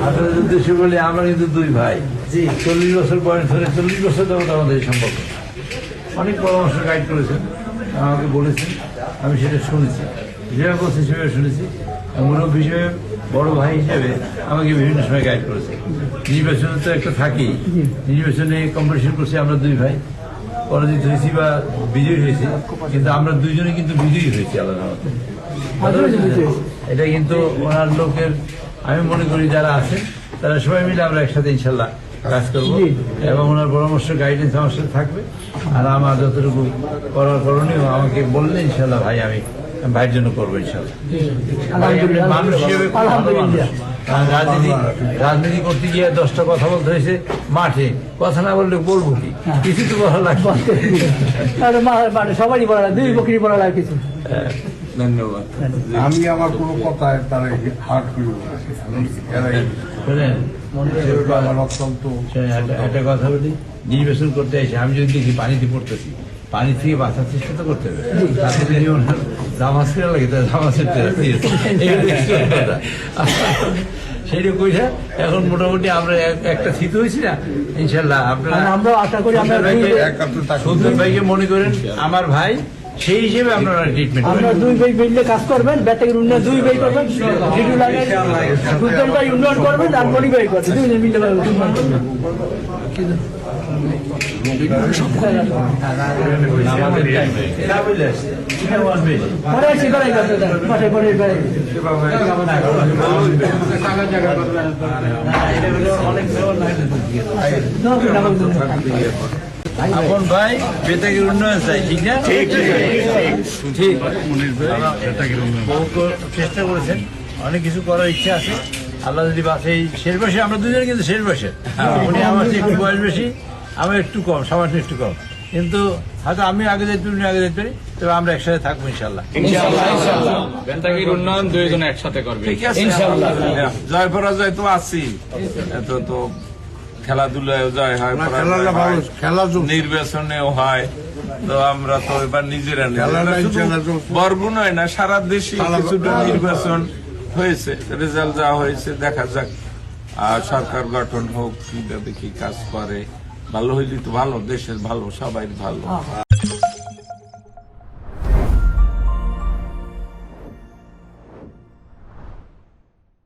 আপনাদের উদ্দেশ্য বলে আমরা কিন্তু দুই ভাই 40 বছর বয়স ধরে 40 বছর যাবত আমাদের এই সম্পর্ক। অনেক পরামর্শ গাইড করেছেন, আমাকে বলেছেন, আমি সেটা শুনেছি, যেভাবে বলছি সেভাবে শুনেছি। মুরব্বী হিসেবে, বড় ভাই হিসেবে আমাকে বিভিন্ন সময় গাইড করেছে। নির্বাচনে তো একটা থাকেই, নির্বাচনে কম্পিটিশন করছি আমরা দুই ভাই, পরাজিত হয়েছি বা বিজয়ী হয়েছি, কিন্তু আমরা দুইজনে কিন্তু বিজয়ী হয়েছি আলাদা মতো। এটা কিন্তু ওনার লোকের, আমি মনে করি যারা আছেন তারা সবাই মিলে আমরা একসাথে ইনশাল্লাহ কাজ করবো এবং ওনার পরামর্শ গাইডেন্স আমার সাথে থাকবে। আর আমার যতটুকু করার করণীয় আমাকে বললে ইনশাল্লাহ ভাই আমি ভাইয়ের জন্য করবো ইনশাল্লাহ। মানুষ হিসেবে খুব ভালো মানুষ। রাজনীতি করতে গিয়ে 10টা কথা বলতে হয়েছে মাঠে, কথা না বললে বলবো কি, কিছু তো বলা লাগবে, সবারই বলা দুই বকরি বলা লাগে কিছু। ধন্যবাদ। আমি আমার কোনো কথায় তারা হার্ট করি অত্যন্ত একটা কথা বলি, নির্বাচন করতে আসে আমি যদি দেখি পানিতে পড়তেছি, পানি থেকে বাঁচার চেষ্টা তো করতে হবে। তাতে যদি ওনার জামাজ ফেরা লাগে তাহলে জামাজের সেইটা কইছে। এখন মোটামুটি আমরা একটা থিত হয়েছি না ইনশাল্লাহ। আপনারা আমরা আশা করি সুলতান ভাইকে মনে করেন আমার ভাই, সেই হিসেবে আপনারা ট্রিটমেন্ট আমরা দুই ভাই মিললে কাজ করবেন, বেতাগের উন্নয়ন দুই ভাই করবেন, সুলতান ভাই উন্নয়ন করবেন আর মনি ভাই করবেন, দুই মিললে উন্নয়ন করবেন। এখন ভাই বেতাগের উন্নয়ন চাই, ঠিক না? ঠিক চেষ্টা করেছেন, অনেক কিছু করার ইচ্ছা আছে। আল্লাহ যদি বাসে শেষ বয়সে, আমরা দুজনে কিন্তু শেষ বয়সে, উনি আমার চেয়ে একটু বয়স বেশি, আমার একটু কম, সামান্য একটু কম, কিন্তু হয়তো আমি আগে যেতে উনি আগে যেতে পারি, তবে আমরা একসাথে থাকবো ইনশাল্লাহ। বেতাগীর উন্নয়ন দুইজনে একসাথে করবে ঠিক আছে, জয় পরাজয় তো আছি, এত তো খেলাধুলায় জয় হয়, নির্বাচনেও হয়। তো আমরা তো এবার নিজেরা বরগুন হয় না, সারা দেশে কিছুটা নির্বাচন হয়েছে, রেজাল্ট যা হয়েছে দেখা যাক। আর সরকার গঠন হোক, কিভাবে কি কাজ করে, ভালো হইলে তো ভালো, দেশের ভালো, সবাই ভালো।